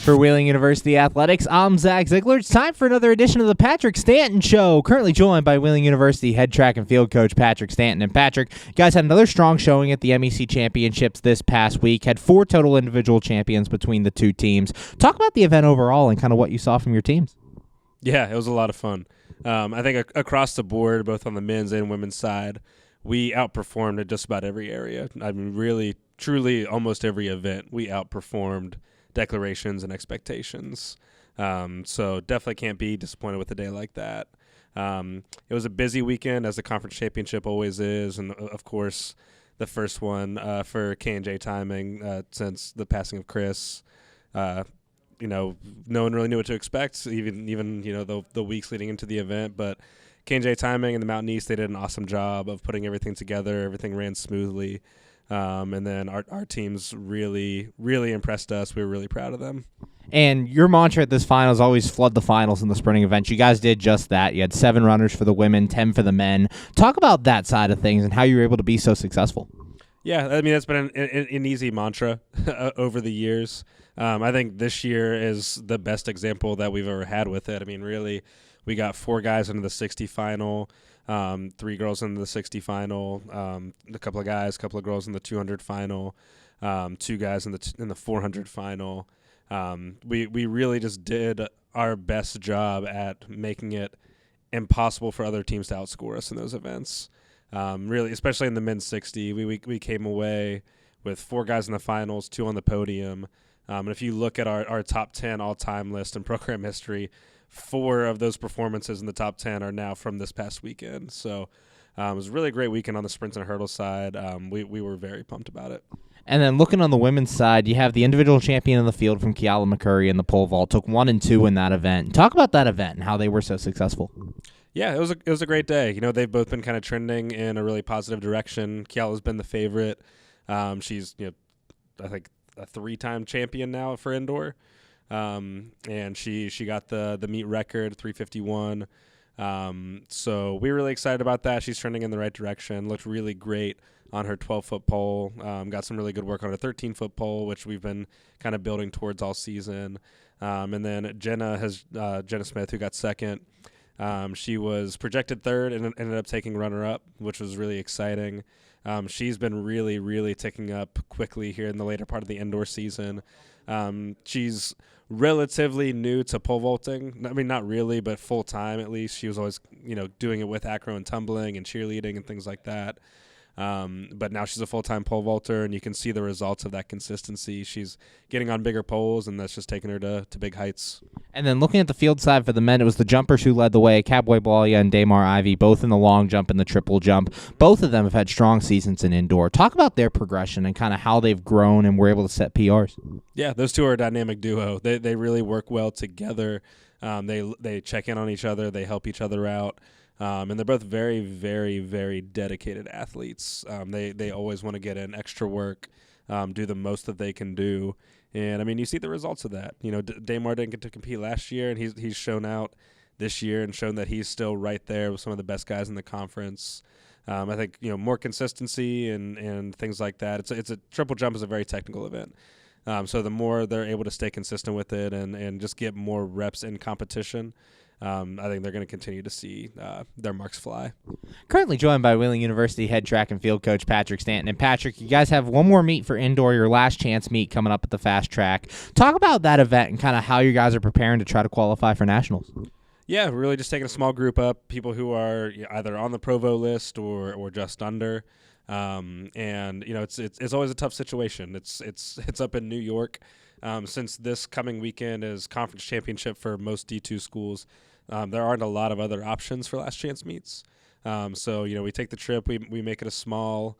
For Wheeling University Athletics, I'm Zach Ziegler. It's time for another edition of the Patrick Stanton Show. Currently joined by Wheeling University head track and field coach Patrick Stanton. And Patrick, you guys had another strong showing at the MEC Championships this past week. Had 4 total individual champions between the two teams. Talk about the event overall and kind of what you saw from your teams. Yeah, it was a lot of fun. I think across the board, both on the men's and women's side, we outperformed at just about every area. I mean, really, truly, almost every event, we outperformed declarations and expectations. So definitely can't be disappointed with a day like that. It was a busy weekend, as the conference championship always is, and of course the first one for K&J timing since the passing of Chris. No one really knew what to expect, even the weeks leading into the event. But K&J timing and the Mountain East, they did an awesome job of putting everything together. Everything ran smoothly. And then our teams really, really impressed us. We were really proud of them. And your mantra at this final is always flood the finals in the sprinting event. You guys did just that. You had 7 runners for the women, 10 for the men. Talk about that side of things and how you were able to be so successful. Yeah, I mean, that's been an easy mantra over the years. I think this year is the best example that we've ever had with it. I mean, really, we got 4 guys into the 60 final. 3 girls in the 60 final, a couple of guys, a couple of girls in the 200 final, 2 guys in the 400 final. We really just did our best job at making it impossible for other teams to outscore us in those events. Really, especially in the men's 60, we came away with 4 guys in the finals, 2 on the podium. And if you look at our top 10 all-time list in program history, 4 of those performances in the top 10 are now from this past weekend. So it was a really great weekend on the sprints and hurdles side. We were very pumped about it. And then looking on the women's side, you have the individual champion in the field from Kiala McCurry in the pole vault. Took 1 and 2 in that event. Talk about that event and how they were so successful. Yeah, it was a great day. They've both been kind of trending in a really positive direction. Kiala's been the favorite. She's I think a 3-time champion now for indoor. And she got the meet record, 351. So we're really excited about that. She's trending in the right direction. Looked really great on her 12-foot pole. Got some really good work on her 13-foot pole, which we've been kind of building towards all season. And then Jenna Smith, who got second. She was projected third and ended up taking runner-up, which was really exciting. She's been really, really ticking up quickly here in the later part of the indoor season. She's relatively new to pole vaulting. I mean, not really, but full time at least. She was always, doing it with acro and tumbling and cheerleading and things like that. But now she's a full-time pole vaulter, and you can see the results of that consistency. She's getting on bigger poles, and that's just taking her to big heights. And then looking at the field side for the men, it was the jumpers who led the way, Cowboy Blalia and Damar Ivy, both in the long jump and the triple jump. Both of them have had strong seasons in indoor. Talk about their progression and kind of how they've grown and were able to set PRs. Yeah, those two are a dynamic duo. They really work well together. They check in on each other. They help each other out. And they're both very, very, very dedicated athletes. They always want to get in extra work, do the most that they can do. And, I mean, you see the results of that. Damar didn't get to compete last year, and he's shown out this year and shown that he's still right there with some of the best guys in the conference. I think, more consistency and things like that. It's a triple jump is a very technical event. So the more they're able to stay consistent with it and just get more reps in competition, I think they're going to continue to see their marks fly. Currently joined by Wheeling University head track and field coach Patrick Stanton. And Patrick, you guys have one more meet for indoor, your last chance meet coming up at the fast track. Talk about that event and kind of how you guys are preparing to try to qualify for nationals. Yeah, we're really just taking a small group up, people who are either on the Provo list or just under. And it's always a tough situation. It's up in New York. Since this coming weekend is conference championship for most D2 schools, there aren't a lot of other options for last chance meets. So we take the trip, we make it a small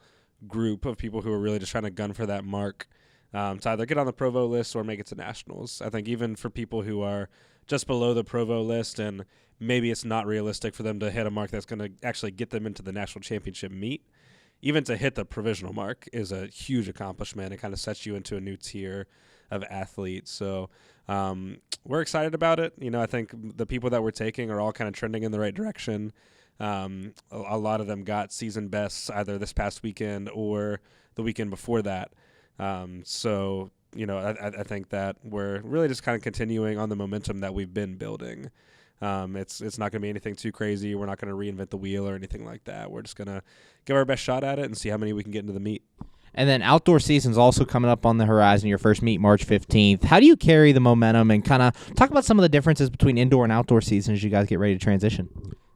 group of people who are really just trying to gun for that mark to either get on the Provo list or make it to nationals. I think even for people who are just below the Provo list and maybe it's not realistic for them to hit a mark that's going to actually get them into the national championship meet, even to hit the provisional mark is a huge accomplishment. It kind of sets you into a new tier of athletes. So we're excited about it. I think the people that we're taking are all kind of trending in the right direction. A lot of them got season bests either this past weekend or the weekend before that. So I think that we're really just kind of continuing on the momentum that we've been building. It's not going to be anything too crazy. We're not going to reinvent the wheel or anything like that. We're just going to give our best shot at it and see how many we can get into the meet. And then outdoor season's also coming up on the horizon. Your first meet March 15th. How do you carry the momentum and kind of talk about some of the differences between indoor and outdoor seasons as you guys get ready to transition?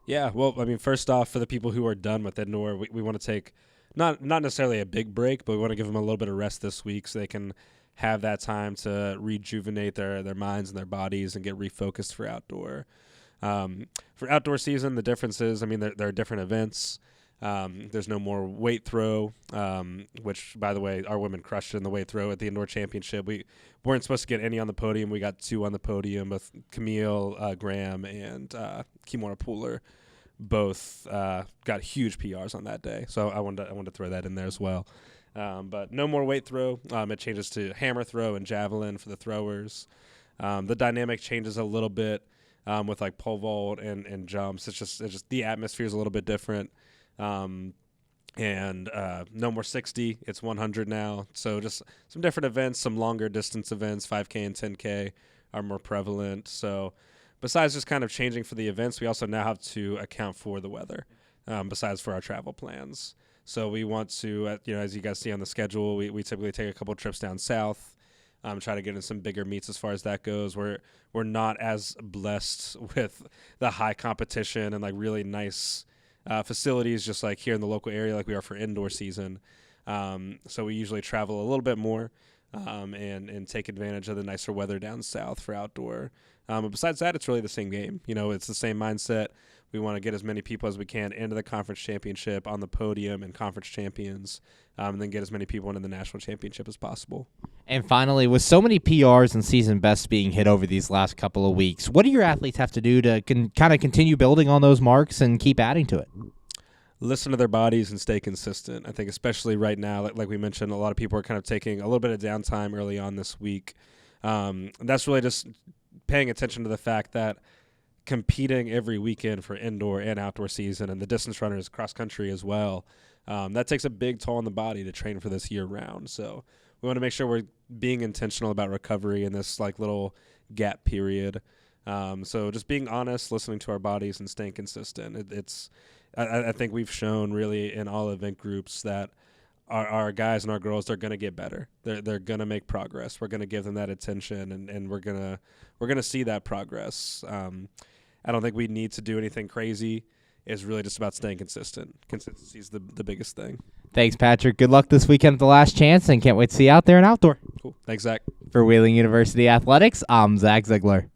Yeah, well, I mean, first off, for the people who are done with indoor, we want to take not necessarily a big break, but we want to give them a little bit of rest this week so they can have that time to rejuvenate their minds and their bodies and get refocused for outdoor. For outdoor season, the difference is, I mean, there are different events. There's no more weight throw, which, by the way, our women crushed it in the weight throw at the indoor championship. We weren't supposed to get any on the podium. We got 2 on the podium with Camille Graham and Kimora Pooler. Both got huge PRs on that day. So I wanted to throw that in there as well. But no more weight throw. It changes to hammer throw and javelin for the throwers. The dynamic changes a little bit with like pole vault and jumps. It's just the atmosphere is a little bit different. And no more 60. It's 100 now. So just some different events, some longer distance events, 5K and 10K are more prevalent. So besides just kind of changing for the events, we also now have to account for the weather, besides for our travel plans. So we want to, as you guys see on the schedule, we typically take a couple trips down south, try to get in some bigger meets as far as that goes. We're not as blessed with the high competition and like really nice facilities just like here in the local area like we are for indoor season. So we usually travel a little bit more and take advantage of the nicer weather down south for outdoor. But besides that, it's really the same game. It's the same mindset. We want to get as many people as we can into the conference championship, on the podium and conference champions, and then get as many people into the national championship as possible. And finally, with so many PRs and season bests being hit over these last couple of weeks, what do your athletes have to do to kind of continue building on those marks and keep adding to it? Listen to their bodies and stay consistent. I think especially right now, like we mentioned, a lot of people are kind of taking a little bit of downtime early on this week. That's really just paying attention to the fact that competing every weekend for indoor and outdoor season, and the distance runners cross country as well, that takes a big toll on the body to train for this year round. So we want to make sure we're being intentional about recovery in this like little gap period. So just being honest, listening to our bodies and staying consistent. I think we've shown really in all event groups that our guys and our girls, they're going to get better. They're going to make progress. We're going to give them that attention, and we're going to see that progress. I don't think we need to do anything crazy. It's really just about staying consistent. Consistency is the biggest thing. Thanks, Patrick. Good luck this weekend at the Last Chance, and can't wait to see you out there and outdoor. Cool. Thanks, Zach. For Wheeling University Athletics, I'm Zach Ziegler.